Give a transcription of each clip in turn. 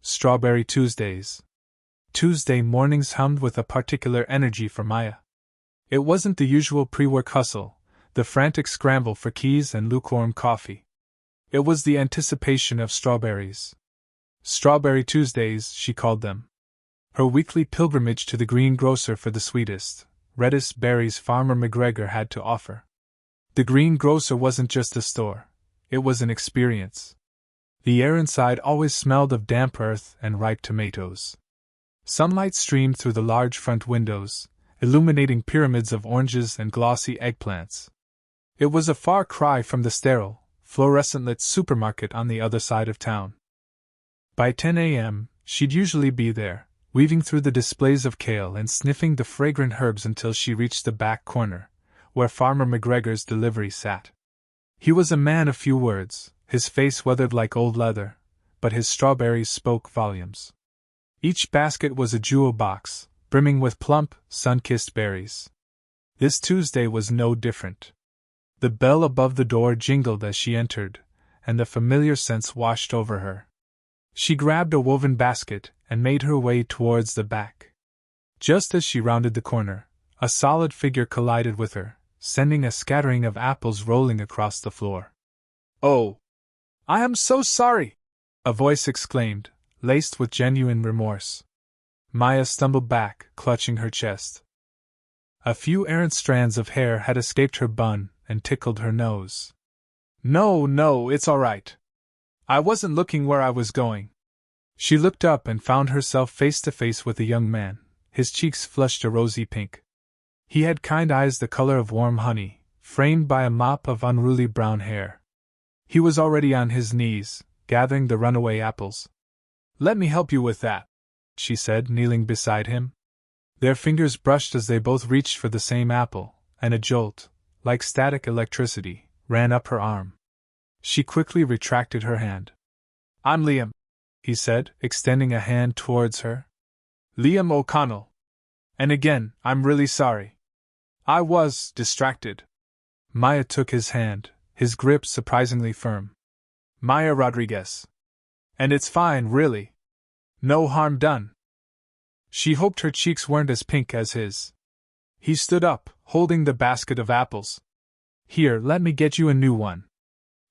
Strawberry Tuesdays. Tuesday mornings hummed with a particular energy for Maya. It wasn't the usual pre-work hustle, the frantic scramble for keys and lukewarm coffee. It was the anticipation of strawberries. Strawberry Tuesdays, she called them. Her weekly pilgrimage to the greengrocer for the sweetest, reddest berries Farmer McGregor had to offer. The greengrocer wasn't just a store, it was an experience. The air inside always smelled of damp earth and ripe tomatoes. Sunlight streamed through the large front windows, illuminating pyramids of oranges and glossy eggplants. It was a far cry from the sterile, fluorescent-lit supermarket on the other side of town. By 10 a.m., she'd usually be there, weaving through the displays of kale and sniffing the fragrant herbs until she reached the back corner, where Farmer McGregor's delivery sat. He was a man of few words, his face weathered like old leather, but his strawberries spoke volumes. Each basket was a jewel box, brimming with plump, sun-kissed berries. This Tuesday was no different. The bell above the door jingled as she entered, and the familiar scents washed over her. She grabbed a woven basket and made her way towards the back. Just as she rounded the corner, a solid figure collided with her, sending a scattering of apples rolling across the floor. "Oh! I am so sorry!" a voice exclaimed, laced with genuine remorse. Maya stumbled back, clutching her chest. A few errant strands of hair had escaped her bun and tickled her nose. No, it's all right. I wasn't looking where I was going." She looked up and found herself face to face with a young man, his cheeks flushed a rosy pink. He had kind eyes the color of warm honey, framed by a mop of unruly brown hair. He was already on his knees, gathering the runaway apples. "Let me help you with that," she said, kneeling beside him. Their fingers brushed as they both reached for the same apple, and a jolt, like static electricity, ran up her arm. She quickly retracted her hand. "I'm Liam," he said, extending a hand towards her. "Liam O'Connell. And again, I'm really sorry. I was distracted." Maya took his hand, his grip surprisingly firm. "Maya Rodriguez. And it's fine, really. No harm done." She hoped her cheeks weren't as pink as his. He stood up, holding the basket of apples. "Here, let me get you a new one."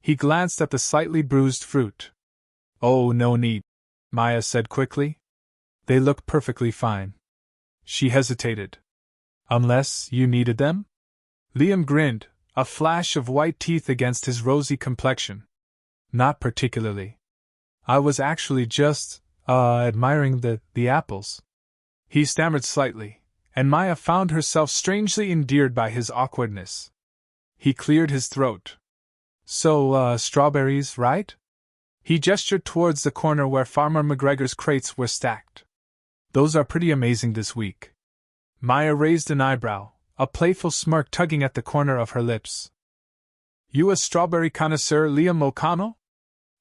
He glanced at the slightly bruised fruit. "Oh, no need," Maya said quickly. "They look perfectly fine." She hesitated. "Unless you needed them?" Liam grinned, a flash of white teeth against his rosy complexion. "Not particularly. I was actually just, admiring the apples." He stammered slightly, and Maya found herself strangely endeared by his awkwardness. He cleared his throat. "So, strawberries, right?" He gestured towards the corner where Farmer McGregor's crates were stacked. "Those are pretty amazing this week." Maya raised an eyebrow, a playful smirk tugging at the corner of her lips. "You a strawberry connoisseur, Liam O'Connell?"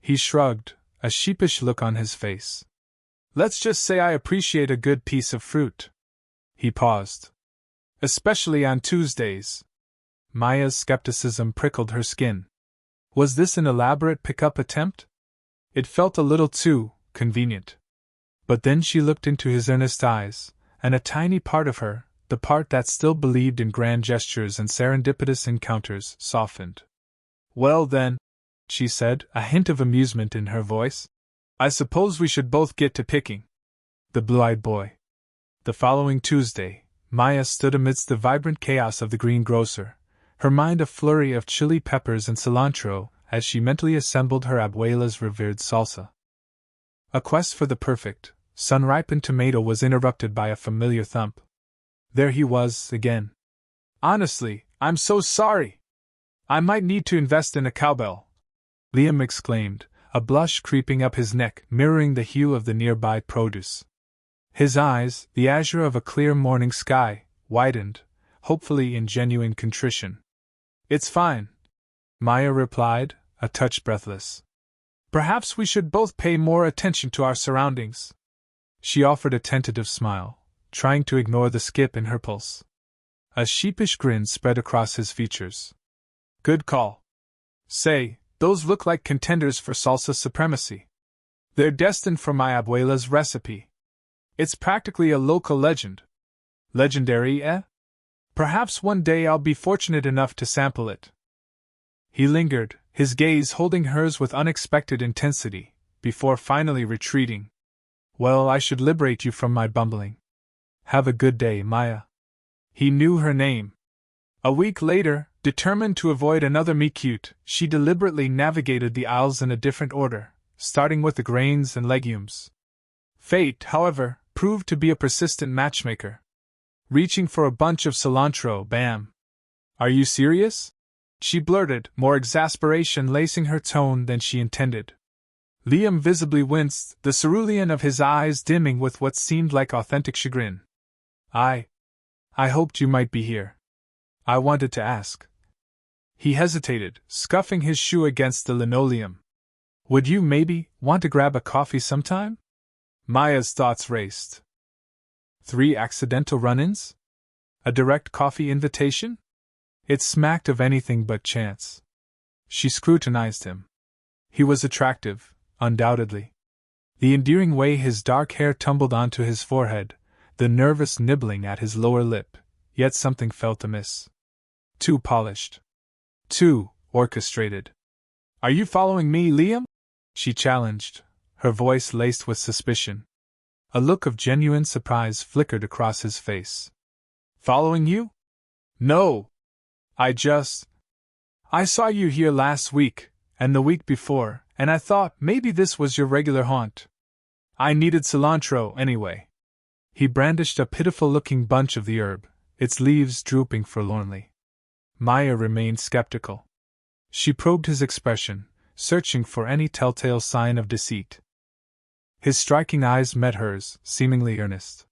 He shrugged, a sheepish look on his face. "Let's just say I appreciate a good piece of fruit." He paused. "Especially on Tuesdays." Maya's skepticism prickled her skin. Was this an elaborate pick-up attempt? It felt a little too convenient. But then she looked into his earnest eyes, and a tiny part of her, the part that still believed in grand gestures and serendipitous encounters, softened. "Well then," she said, a hint of amusement in her voice, "I suppose we should both get to picking." The blue-eyed boy. The following Tuesday, Maya stood amidst the vibrant chaos of the greengrocer, her mind a flurry of chili peppers and cilantro as she mentally assembled her abuela's revered salsa. A quest for the perfect, sun-ripened tomato was interrupted by a familiar thump. There he was, again. "Honestly, I'm so sorry! I might need to invest in a cowbell," Liam exclaimed, a blush creeping up his neck, mirroring the hue of the nearby produce. His eyes, the azure of a clear morning sky, widened, hopefully in genuine contrition. "It's fine," Maya replied, a touch breathless. "Perhaps we should both pay more attention to our surroundings." She offered a tentative smile, trying to ignore the skip in her pulse. A sheepish grin spread across his features. "Good call. Say, those look like contenders for salsa supremacy." They're destined for my abuela's recipe. It's practically a local legend. Legendary, eh? Perhaps one day I'll be fortunate enough to sample it. He lingered, his gaze holding hers with unexpected intensity, before finally retreating. Well, I should liberate you from my bumbling. Have a good day, Maya. He knew her name. A week later, determined to avoid another meet-cute, she deliberately navigated the aisles in a different order, starting with the grains and legumes. Fate, however, proved to be a persistent matchmaker. Reaching for a bunch of cilantro, bam. Are you serious? She blurted, more exasperation lacing her tone than she intended. Liam visibly winced, the cerulean of his eyes dimming with what seemed like authentic chagrin. I hoped you might be here. I wanted to ask. He hesitated, scuffing his shoe against the linoleum. Would you maybe want to grab a coffee sometime? Maya's thoughts raced. 3 accidental run-ins? A direct coffee invitation? It smacked of anything but chance. She scrutinized him. He was attractive, undoubtedly. The endearing way his dark hair tumbled onto his forehead, the nervous nibbling at his lower lip, yet something felt amiss. Too polished. Too orchestrated. Are you following me, Liam? She challenged, her voice laced with suspicion. A look of genuine surprise flickered across his face. Following you? No. I saw you here last week, and the week before, and I thought maybe this was your regular haunt. I needed cilantro, anyway. He brandished a pitiful-looking bunch of the herb, its leaves drooping forlornly. Maya remained skeptical. She probed his expression, searching for any telltale sign of deceit. His striking eyes met hers, seemingly earnest.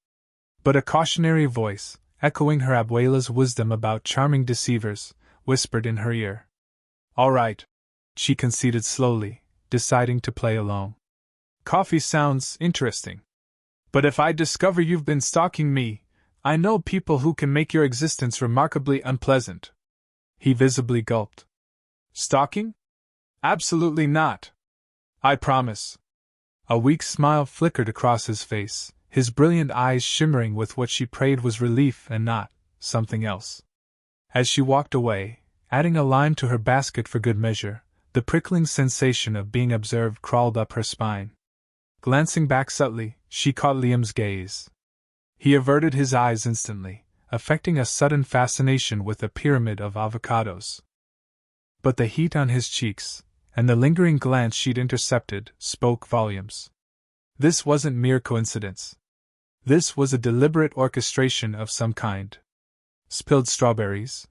But a cautionary voice, echoing her abuela's wisdom about charming deceivers, whispered in her ear. All right, she conceded slowly, deciding to play along. Coffee sounds interesting. But if I discover you've been stalking me, I know people who can make your existence remarkably unpleasant. He visibly gulped. Stalking? Absolutely not. I promise. A weak smile flickered across his face, his brilliant eyes shimmering with what she prayed was relief and not something else. As she walked away, adding a lime to her basket for good measure, the prickling sensation of being observed crawled up her spine. Glancing back subtly, she caught Liam's gaze. He averted his eyes instantly, affecting a sudden fascination with the pyramid of avocados. But the heat on his cheeks, and the lingering glance she'd intercepted, spoke volumes. This wasn't mere coincidence. This was a deliberate orchestration of some kind. Spilled strawberries.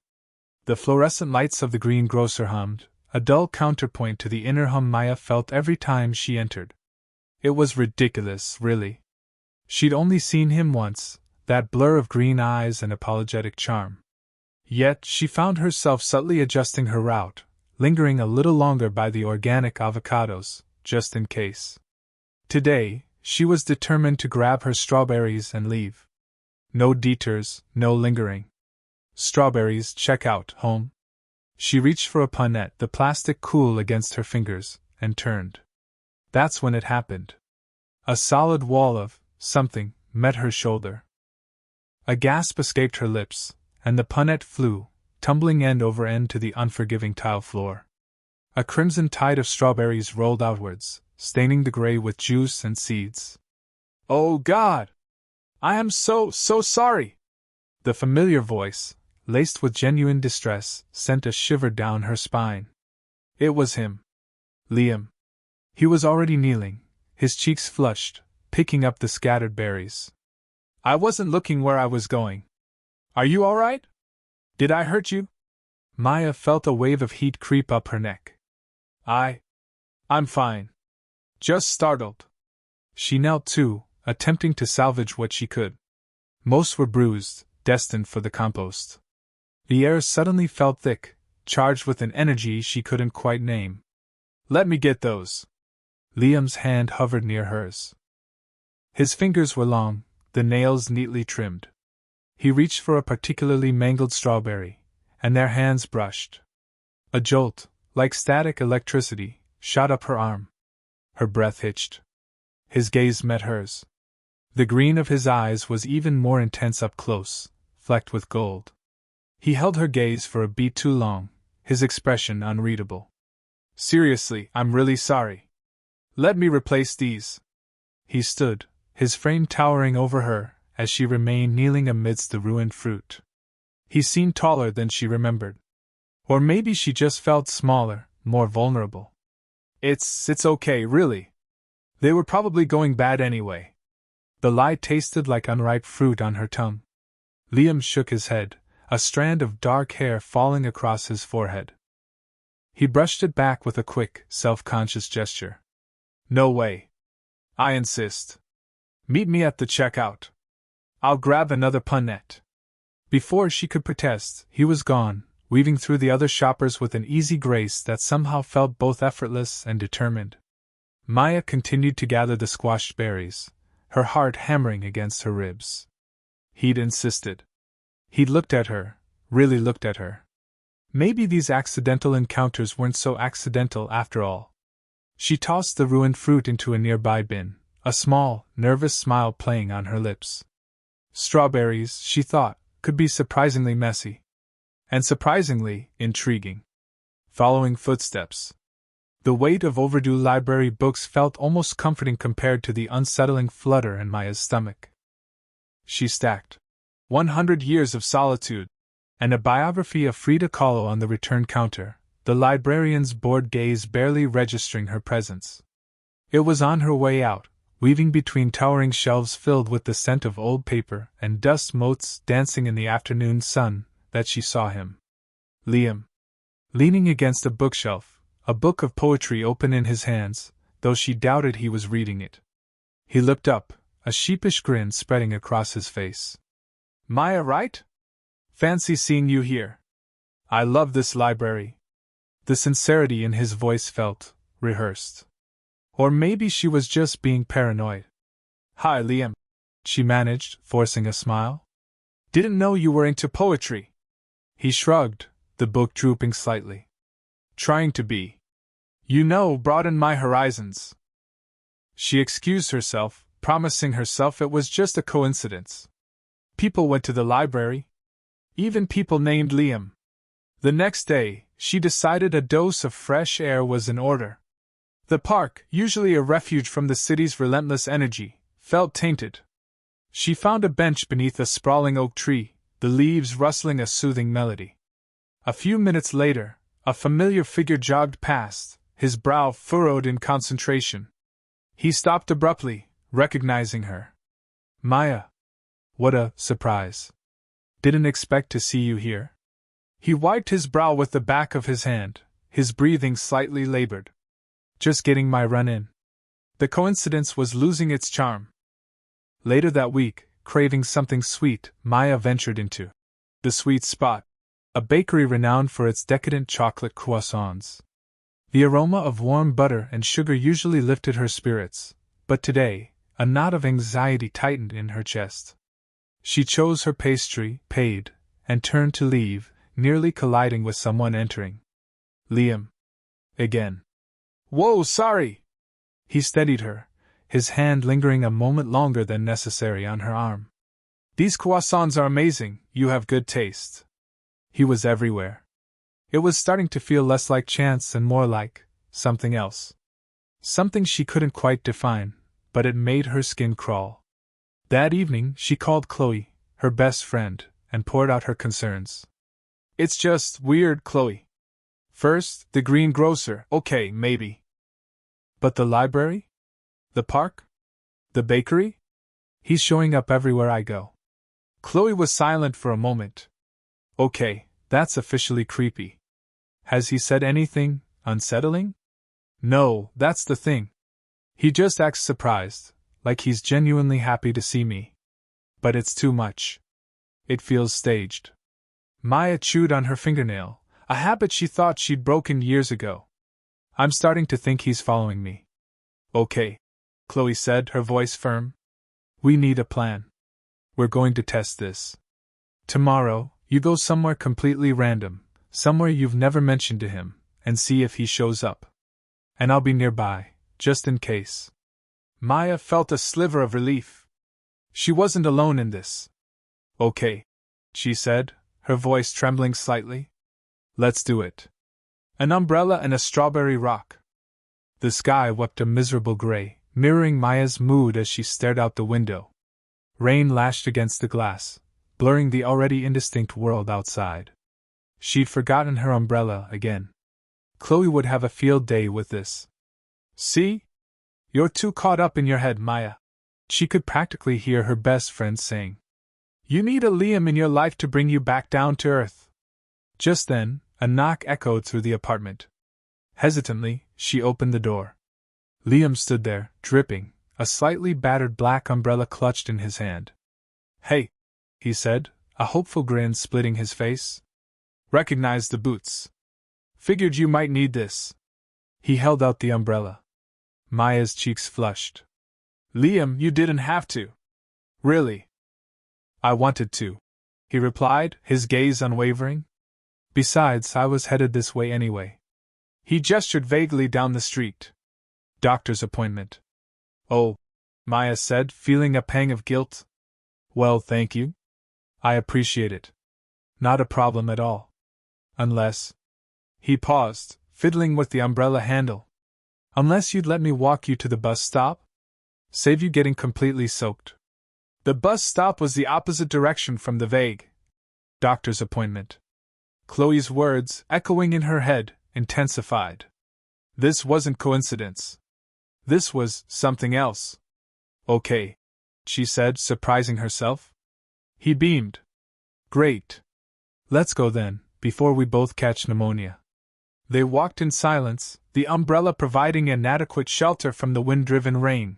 The fluorescent lights of the greengrocer hummed, a dull counterpoint to the inner hum Maya felt every time she entered. It was ridiculous, really. She'd only seen him once, that blur of green eyes and apologetic charm. Yet she found herself subtly adjusting her route, lingering a little longer by the organic avocados, just in case. Today, she was determined to grab her strawberries and leave. No detours, no lingering. Strawberries, check out, home. She reached for a punnet, the plastic cool against her fingers, and turned. That's when it happened. A solid wall of something met her shoulder. A gasp escaped her lips, and the punnet flew, tumbling end over end to the unforgiving tile floor. A crimson tide of strawberries rolled outwards, staining the gray with juice and seeds. Oh God! I am so sorry! The familiar voice, laced with genuine distress, sent a shiver down her spine. It was him. Liam. He was already kneeling, his cheeks flushed, picking up the scattered berries. I wasn't looking where I was going. Are you all right? Did I hurt you? Maya felt a wave of heat creep up her neck. I'm fine. Just startled. She knelt too, attempting to salvage what she could. Most were bruised, destined for the compost. The air suddenly felt thick, charged with an energy she couldn't quite name. Let me get those. Liam's hand hovered near hers. His fingers were long, the nails neatly trimmed. He reached for a particularly mangled strawberry, and their hands brushed. A jolt, like static electricity, shot up her arm. Her breath hitched. His gaze met hers. The green of his eyes was even more intense up close, flecked with gold. He held her gaze for a beat too long, his expression unreadable. Seriously, I'm really sorry. Let me replace these. He stood, his frame towering over her, as she remained kneeling amidst the ruined fruit. He seemed taller than she remembered. Or maybe she just felt smaller, more vulnerable. It's okay, really. They were probably going bad anyway. The lie tasted like unripe fruit on her tongue. Liam shook his head, a strand of dark hair falling across his forehead. He brushed it back with a quick, self-conscious gesture. No way. I insist. Meet me at the checkout. I'll grab another punnet. Before she could protest, he was gone, weaving through the other shoppers with an easy grace that somehow felt both effortless and determined. Maya continued to gather the squashed berries, her heart hammering against her ribs. He'd insisted. He'd looked at her, really looked at her. Maybe these accidental encounters weren't so accidental after all. She tossed the ruined fruit into a nearby bin, a small, nervous smile playing on her lips. Strawberries, she thought, could be surprisingly messy. And surprisingly intriguing. Following footsteps. The weight of overdue library books felt almost comforting compared to the unsettling flutter in Maya's stomach. She stacked 100 Years of Solitude and a biography of Frida Kahlo on the return counter, the librarian's bored gaze barely registering her presence. It was on her way out, weaving between towering shelves filled with the scent of old paper and dust motes dancing in the afternoon sun, that she saw him. Liam. Leaning against a bookshelf, a book of poetry open in his hands, though she doubted he was reading it. He looked up, a sheepish grin spreading across his face. Maya, right? Fancy seeing you here. I love this library. The sincerity in his voice felt rehearsed. Or maybe she was just being paranoid. Hi, Liam. She managed, forcing a smile. Didn't know you were into poetry. He shrugged, the book drooping slightly. Trying to be. Broaden my horizons. She excused herself, promising herself it was just a coincidence. People went to the library. Even people named Liam. The next day, she decided a dose of fresh air was in order. The park, usually a refuge from the city's relentless energy, felt tainted. She found a bench beneath a sprawling oak tree, the leaves rustling a soothing melody. A few minutes later, a familiar figure jogged past, his brow furrowed in concentration. He stopped abruptly, recognizing her. Maya. What a surprise. Didn't expect to see you here. He wiped his brow with the back of his hand, his breathing slightly labored. Just getting my run in. The coincidence was losing its charm. Later that week, craving something sweet, Maya ventured into the Sweet Spot, a bakery renowned for its decadent chocolate croissants. The aroma of warm butter and sugar usually lifted her spirits, but today, a knot of anxiety tightened in her chest. She chose her pastry, paid, and turned to leave, nearly colliding with someone entering. Liam. Again. Whoa, sorry! He steadied her, his hand lingering a moment longer than necessary on her arm. These croissants are amazing, you have good taste. He was everywhere. It was starting to feel less like chance and more like something else. Something she couldn't quite define, but it made her skin crawl. That evening, she called Chloe, her best friend, and poured out her concerns. It's just weird, Chloe. First, the greengrocer, okay, maybe. But the library? The park? The bakery? He's showing up everywhere I go. Chloe was silent for a moment. Okay, that's officially creepy. Has he said anything unsettling? No, that's the thing. He just acts surprised, like he's genuinely happy to see me. But it's too much. It feels staged. Maya chewed on her fingernail, a habit she thought she'd broken years ago. I'm starting to think he's following me. Okay, Chloe said, her voice firm. We need a plan. We're going to test this. Tomorrow, you go somewhere completely random, somewhere you've never mentioned to him, and see if he shows up. And I'll be nearby, just in case. Maya felt a sliver of relief. She wasn't alone in this. Okay, she said, her voice trembling slightly. Let's do it. An umbrella and a strawberry rock. The sky wept a miserable gray, mirroring Maya's mood as she stared out the window. Rain lashed against the glass, blurring the already indistinct world outside. She'd forgotten her umbrella again. Chloe would have a field day with this. See? You're too caught up in your head, Maya. She could practically hear her best friend saying. You need a Liam in your life to bring you back down to earth. Just then, a knock echoed through the apartment. Hesitantly, she opened the door. Liam stood there, dripping, a slightly battered black umbrella clutched in his hand. Hey, he said, a hopeful grin splitting his face. Recognized the boots. Figured you might need this. He held out the umbrella. Maya's cheeks flushed. Liam, you didn't have to. Really? I wanted to, he replied, his gaze unwavering. Besides, I was headed this way anyway. He gestured vaguely down the street. Doctor's appointment. Oh, Maya said, feeling a pang of guilt. Well, thank you. I appreciate it. Not a problem at all. Unless. He paused, fiddling with the umbrella handle. Unless you'd let me walk you to the bus stop? Save you getting completely soaked. The bus stop was the opposite direction from the vague doctor's appointment. Chloe's words, echoing in her head, intensified. This wasn't coincidence. This was something else. Okay, she said, surprising herself. He beamed. Great. Let's go then, before we both catch pneumonia. They walked in silence, the umbrella providing inadequate shelter from the wind-driven rain.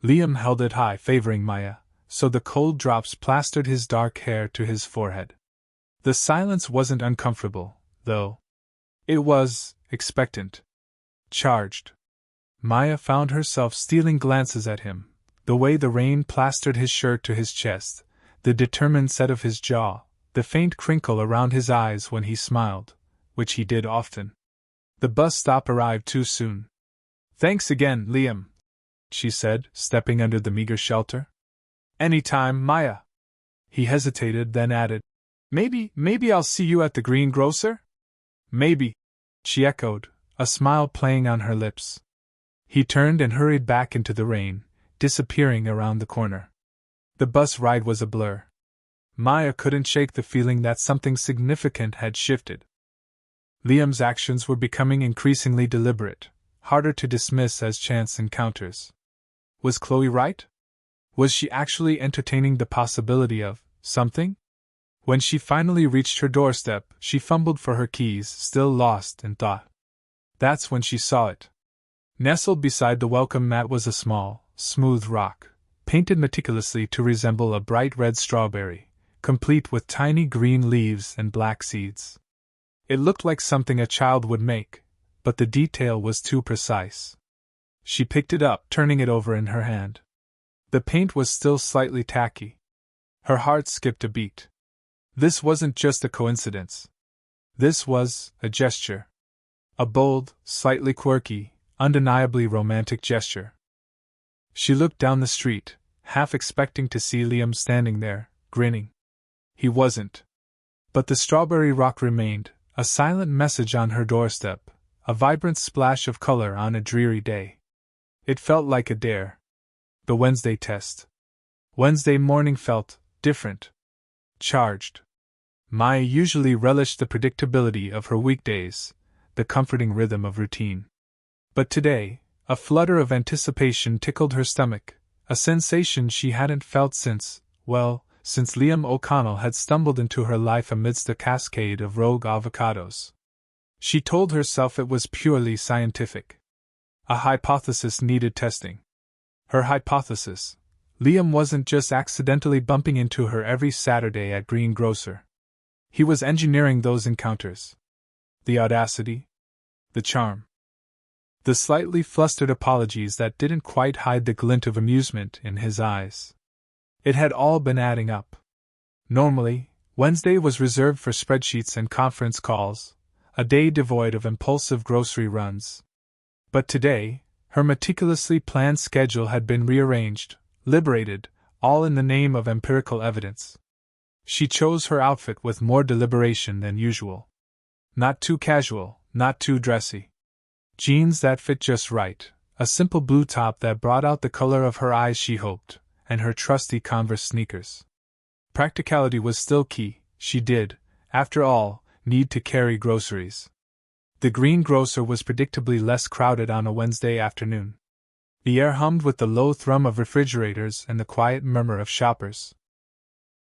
Liam held it high, favoring Maya, so the cold drops plastered his dark hair to his forehead. The silence wasn't uncomfortable, though. It was expectant. Charged. Maya found herself stealing glances at him, the way the rain plastered his shirt to his chest, the determined set of his jaw, the faint crinkle around his eyes when he smiled, which he did often. The bus stop arrived too soon. Thanks again, Liam, she said, stepping under the meager shelter. Any time, Maya. He hesitated, then added, Maybe I'll see you at the greengrocer? Maybe, she echoed, a smile playing on her lips. He turned and hurried back into the rain, disappearing around the corner. The bus ride was a blur. Maya couldn't shake the feeling that something significant had shifted. Liam's actions were becoming increasingly deliberate, harder to dismiss as chance encounters. Was Chloe right? Was she actually entertaining the possibility of something? When she finally reached her doorstep, she fumbled for her keys, still lost in thought. That's when she saw it. Nestled beside the welcome mat was a small, smooth rock, painted meticulously to resemble a bright red strawberry, complete with tiny green leaves and black seeds. It looked like something a child would make, but the detail was too precise. She picked it up, turning it over in her hand. The paint was still slightly tacky. Her heart skipped a beat. This wasn't just a coincidence. This was a gesture. A bold, slightly quirky, undeniably romantic gesture. She looked down the street, half expecting to see Liam standing there, grinning. He wasn't. But the strawberry rock remained, a silent message on her doorstep, a vibrant splash of color on a dreary day. It felt like a dare. The Wednesday test. Wednesday morning felt different. Charged. Maya usually relished the predictability of her weekdays, the comforting rhythm of routine. But today, a flutter of anticipation tickled her stomach, a sensation she hadn't felt since Liam O'Connell had stumbled into her life amidst a cascade of rogue avocados. She told herself it was purely scientific. A hypothesis needed testing. Her hypothesis: Liam wasn't just accidentally bumping into her every Saturday at Greengrocer. He was engineering those encounters. The audacity, the charm, the slightly flustered apologies that didn't quite hide the glint of amusement in his eyes. It had all been adding up. Normally, Wednesday was reserved for spreadsheets and conference calls, a day devoid of impulsive grocery runs. But today, Her meticulously planned schedule had been rearranged, liberated, all in the name of empirical evidence. She chose her outfit with more deliberation than usual. Not too casual, not too dressy. Jeans that fit just right, a simple blue top that brought out the color of her eyes she hoped, and her trusty Converse sneakers. Practicality was still key. She did, after all, need to carry groceries. The greengrocer was predictably less crowded on a Wednesday afternoon. The air hummed with the low thrum of refrigerators and the quiet murmur of shoppers.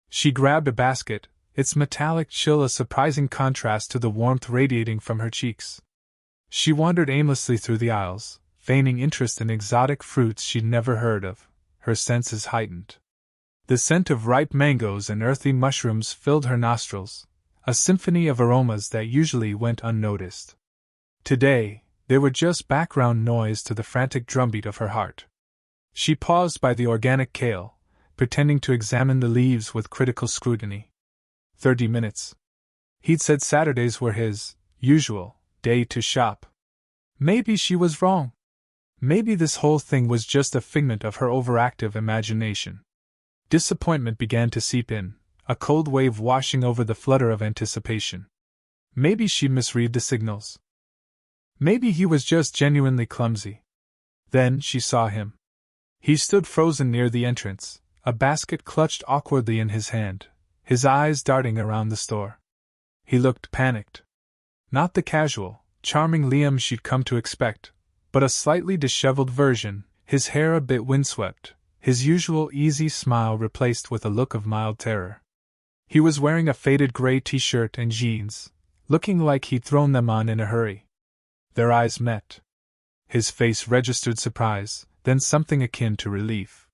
She grabbed a basket, its metallic chill a surprising contrast to the warmth radiating from her cheeks. She wandered aimlessly through the aisles, feigning interest in exotic fruits she'd never heard of, her senses heightened. The scent of ripe mangoes and earthy mushrooms filled her nostrils, a symphony of aromas that usually went unnoticed. Today, they were just background noise to the frantic drumbeat of her heart. She paused by the organic kale, pretending to examine the leaves with critical scrutiny. 30 minutes. He'd said Saturdays were his usual day to shop. Maybe she was wrong. Maybe this whole thing was just a figment of her overactive imagination. Disappointment began to seep in, a cold wave washing over the flutter of anticipation. Maybe she misread the signals. Maybe he was just genuinely clumsy. Then she saw him. He stood frozen near the entrance, a basket clutched awkwardly in his hand, his eyes darting around the store. He looked panicked. Not the casual, charming Liam she'd come to expect, but a slightly disheveled version, his hair a bit windswept, his usual easy smile replaced with a look of mild terror. He was wearing a faded gray t-shirt and jeans, looking like he'd thrown them on in a hurry. Their eyes met. His face registered surprise, then something akin to relief.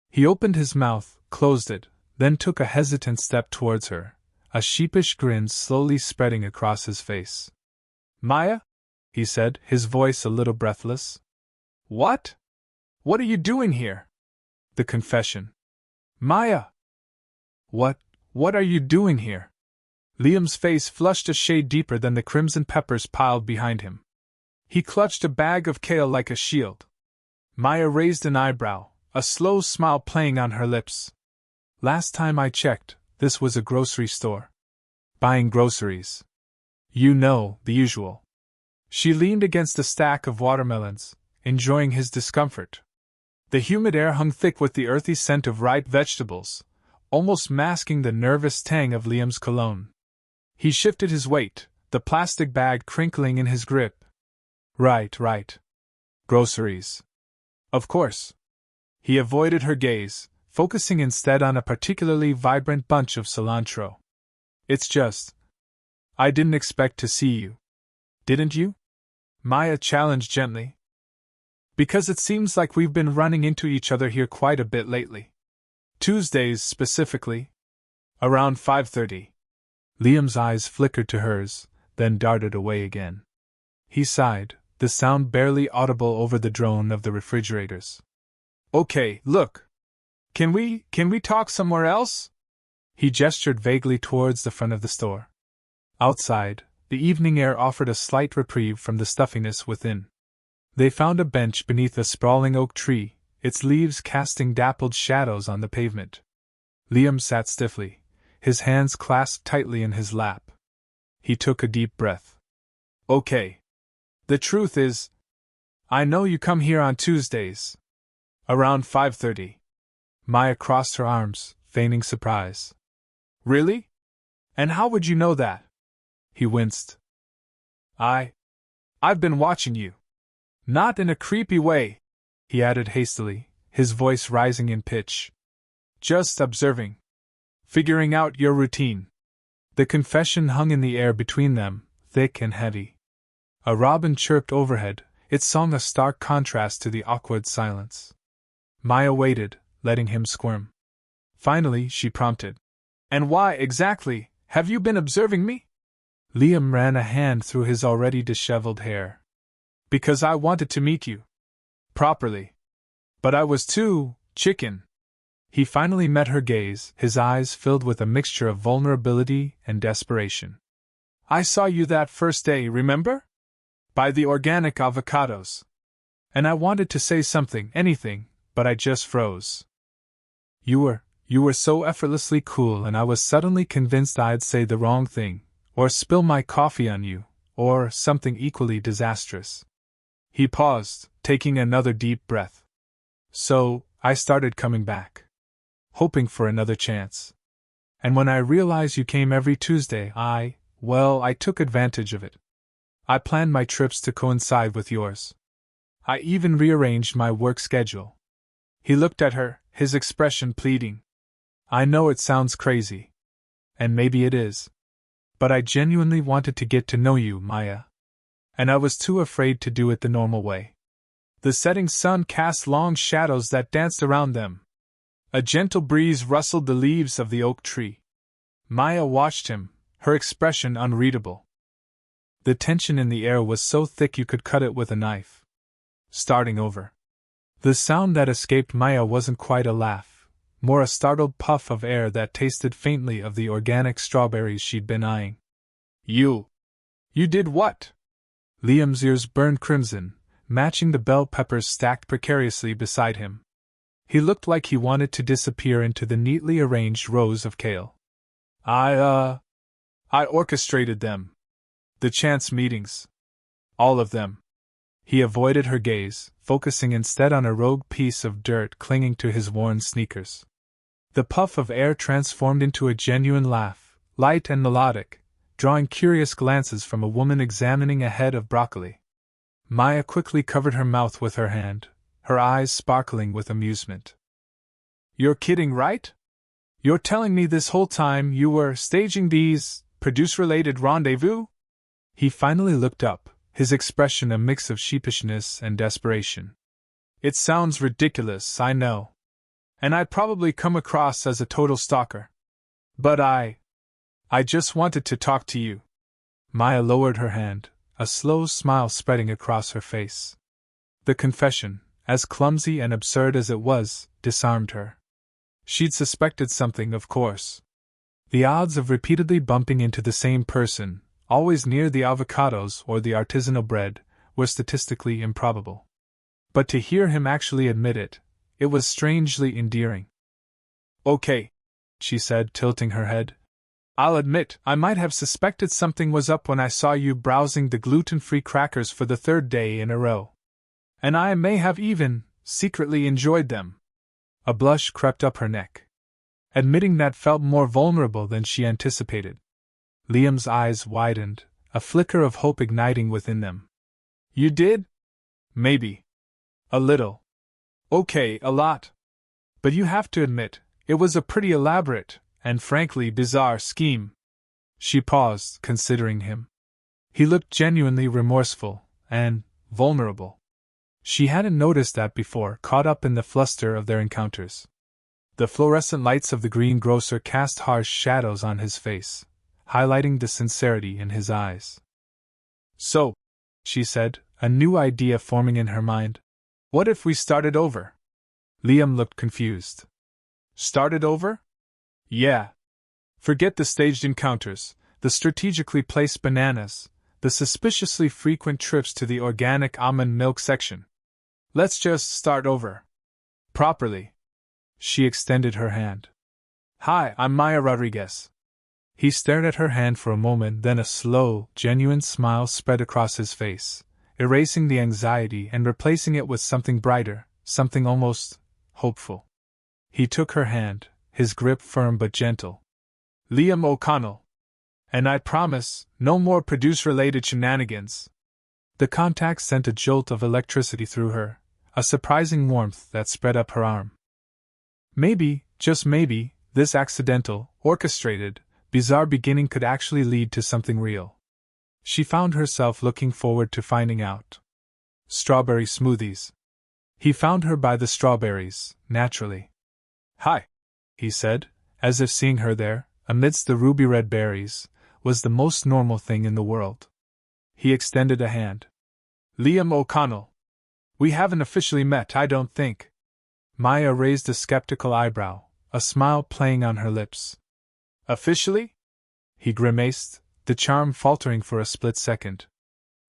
He opened his mouth, closed it, then took a hesitant step towards her, a sheepish grin slowly spreading across his face. "Maya?" he said, his voice a little breathless. "What? What are you doing here?" The confession. "Maya!" What are you doing here?" Liam's face flushed a shade deeper than the crimson peppers piled behind him. He clutched a bag of kale like a shield. Maya raised an eyebrow, a slow smile playing on her lips. "Last time I checked, this was a grocery store. Buying groceries. You know, the usual." She leaned against a stack of watermelons, enjoying his discomfort. The humid air hung thick with the earthy scent of ripe vegetables, almost masking the nervous tang of Liam's cologne. He shifted his weight, the plastic bag crinkling in his grip. Right. Groceries. Of course. He avoided her gaze, focusing instead on a particularly vibrant bunch of cilantro. "It's just. I didn't expect to see you." "Didn't you?" Maya challenged gently. "Because it seems like we've been running into each other here quite a bit lately. Tuesdays, specifically. Around 5:30. Liam's eyes flickered to hers, then darted away again. He sighed, the sound barely audible over the drone of the refrigerators. "Okay, look. Can we talk somewhere else?" He gestured vaguely towards the front of the store. Outside, the evening air offered a slight reprieve from the stuffiness within. They found a bench beneath a sprawling oak tree, its leaves casting dappled shadows on the pavement. Liam sat stiffly, his hands clasped tightly in his lap. He took a deep breath. "Okay. The truth is, I know you come here on Tuesdays. Around 5:30. Maya crossed her arms, feigning surprise. "Really? And how would you know that?" He winced. I've been watching you. Not in a creepy way," he added hastily, his voice rising in pitch. "Just observing. Figuring out your routine." The confession hung in the air between them, thick and heavy. A robin chirped overhead, its song a stark contrast to the awkward silence. Maya waited, letting him squirm. Finally, she prompted. "And why, exactly, have you been observing me?" Liam ran a hand through his already disheveled hair. "Because I wanted to meet you. Properly. But I was too chicken." He finally met her gaze, his eyes filled with a mixture of vulnerability and desperation. "I saw you that first day, remember? By the organic avocados. And I wanted to say something, anything, but I just froze. You were so effortlessly cool, and I was suddenly convinced I'd say the wrong thing, or spill my coffee on you, or something equally disastrous. He paused, taking another deep breath. So, I started coming back, hoping for another chance. And when I realized you came every Tuesday, I took advantage of it. I planned my trips to coincide with yours. I even rearranged my work schedule. He looked at her, his expression pleading. I know it sounds crazy. And maybe it is. But I genuinely wanted to get to know you, Maya. And I was too afraid to do it the normal way. The setting sun cast long shadows that danced around them. A gentle breeze rustled the leaves of the oak tree. Maya watched him, her expression unreadable. The tension in the air was so thick you could cut it with a knife. Starting over. The sound that escaped Maya wasn't quite a laugh, more a startled puff of air that tasted faintly of the organic strawberries she'd been eyeing. You did what? Liam's ears burned crimson, matching the bell peppers stacked precariously beside him. He looked like he wanted to disappear into the neatly arranged rows of kale. I orchestrated them. The chance meetings. All of them. He avoided her gaze, focusing instead on a rogue piece of dirt clinging to his worn sneakers. The puff of air transformed into a genuine laugh, light and melodic, drawing curious glances from a woman examining a head of broccoli. Maya quickly covered her mouth with her hand, her eyes sparkling with amusement. You're kidding, right? You're telling me this whole time you were staging these produce-related rendezvous? He finally looked up, his expression a mix of sheepishness and desperation. It sounds ridiculous, I know. And I'd probably come across as a total stalker. But I just wanted to talk to you. Maya lowered her hand, a slow smile spreading across her face. The confession, as clumsy and absurd as it was, disarmed her. She'd suspected something, of course. The odds of repeatedly bumping into the same person, always near the avocados or the artisanal bread, were statistically improbable. But to hear him actually admit it, it was strangely endearing. Okay, she said, tilting her head. I'll admit I might have suspected something was up when I saw you browsing the gluten-free crackers for the third day in a row. And I may have even secretly enjoyed them. A blush crept up her neck. Admitting that felt more vulnerable than she anticipated. Liam's eyes widened, a flicker of hope igniting within them. You did? Maybe. A little. Okay, a lot. But you have to admit, it was a pretty elaborate, and frankly bizarre scheme. She paused, considering him. He looked genuinely remorseful, and vulnerable. She hadn't noticed that before, caught up in the fluster of their encounters. The fluorescent lights of the greengrocer cast harsh shadows on his face, highlighting the sincerity in his eyes. So, she said, a new idea forming in her mind. What if we started over? Liam looked confused. Started over? Yeah. Forget the staged encounters, the strategically placed bananas, the suspiciously frequent trips to the organic almond milk section. Let's just start over. Properly. She extended her hand. Hi, I'm Maya Rodriguez. He stared at her hand for a moment, then a slow, genuine smile spread across his face, erasing the anxiety and replacing it with something brighter, something almost hopeful. He took her hand, his grip firm but gentle. Liam O'Connell. And I promise, no more produce-related shenanigans. The contact sent a jolt of electricity through her, a surprising warmth that spread up her arm. Maybe, just maybe, this accidental, orchestrated, bizarre beginning could actually lead to something real. She found herself looking forward to finding out. Strawberry smoothies. He found her by the strawberries, naturally. Hi, he said, as if seeing her there, amidst the ruby-red berries, was the most normal thing in the world. He extended a hand. Liam O'Connell. We haven't officially met, I don't think. Maya raised a skeptical eyebrow, a smile playing on her lips. Officially? He grimaced, the charm faltering for a split second.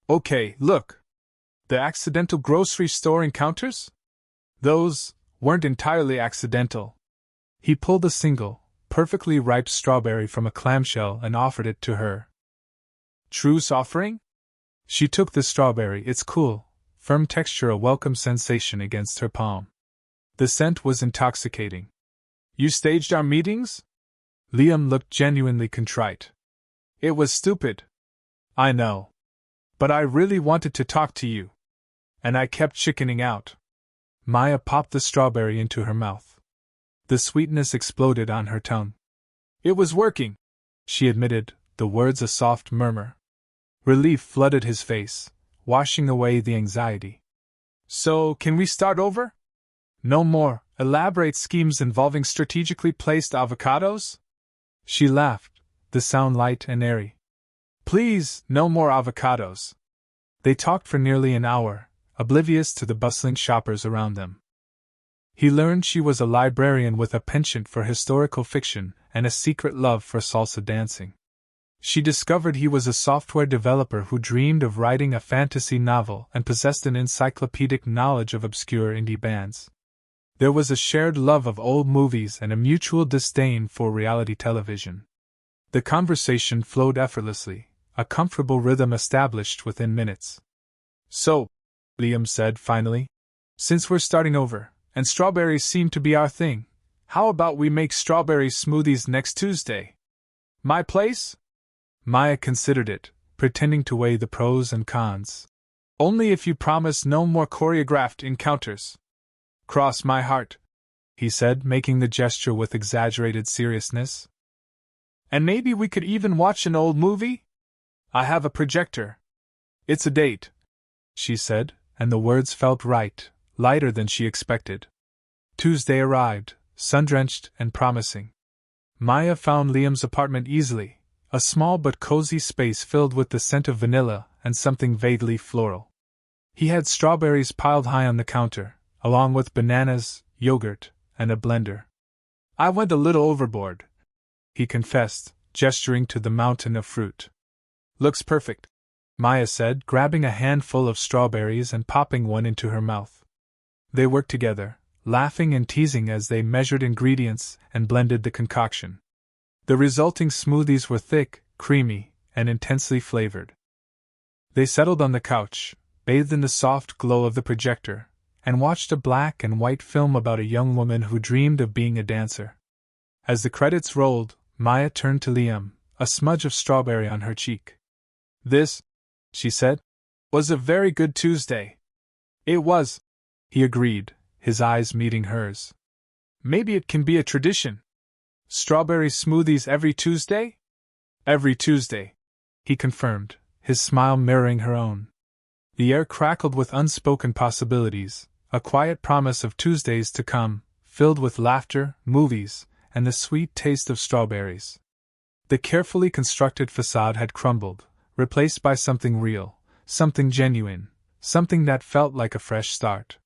Okay, look. The accidental grocery store encounters? Those weren't entirely accidental. He pulled a single, perfectly ripe strawberry from a clamshell and offered it to her. Truce offering? She took the strawberry, its cool, firm texture a welcome sensation against her palm. The scent was intoxicating. You staged our meetings? Liam looked genuinely contrite. It was stupid. I know. But I really wanted to talk to you. And I kept chickening out. Maya popped the strawberry into her mouth. The sweetness exploded on her tongue. It was working, she admitted, the words a soft murmur. Relief flooded his face, washing away the anxiety. So, can we start over? No more elaborate schemes involving strategically placed avocados? She laughed, the sound light and airy. Please, no more avocados. They talked for nearly an hour, oblivious to the bustling shoppers around them. He learned she was a librarian with a penchant for historical fiction and a secret love for salsa dancing. She discovered he was a software developer who dreamed of writing a fantasy novel and possessed an encyclopedic knowledge of obscure indie bands. There was a shared love of old movies and a mutual disdain for reality television. The conversation flowed effortlessly, a comfortable rhythm established within minutes. So, Liam said finally, since we're starting over, and strawberries seem to be our thing, how about we make strawberry smoothies next Tuesday? My place? Maya considered it, pretending to weigh the pros and cons. Only if you promise no more choreographed encounters. Cross my heart, he said, making the gesture with exaggerated seriousness. And maybe we could even watch an old movie? I have a projector. It's a date, she said, and the words felt right, lighter than she expected. Tuesday arrived, sun-drenched and promising. Maya found Liam's apartment easily, a small but cozy space filled with the scent of vanilla and something vaguely floral. He had strawberries piled high on the counter, along with bananas, yogurt, and a blender. I went a little overboard, he confessed, gesturing to the mountain of fruit. Looks perfect, Maya said, grabbing a handful of strawberries and popping one into her mouth. They worked together, laughing and teasing as they measured ingredients and blended the concoction. The resulting smoothies were thick, creamy, and intensely flavored. They settled on the couch, bathed in the soft glow of the projector, and watched a black and white film about a young woman who dreamed of being a dancer. As the credits rolled, Maya turned to Liam, a smudge of strawberry on her cheek. This, she said, was a very good Tuesday. It was, he agreed, his eyes meeting hers. Maybe it can be a tradition. Strawberry smoothies every Tuesday? Every Tuesday, he confirmed, his smile mirroring her own. The air crackled with unspoken possibilities, a quiet promise of Tuesdays to come, filled with laughter, movies, and the sweet taste of strawberries. The carefully constructed facade had crumbled, replaced by something real, something genuine, something that felt like a fresh start.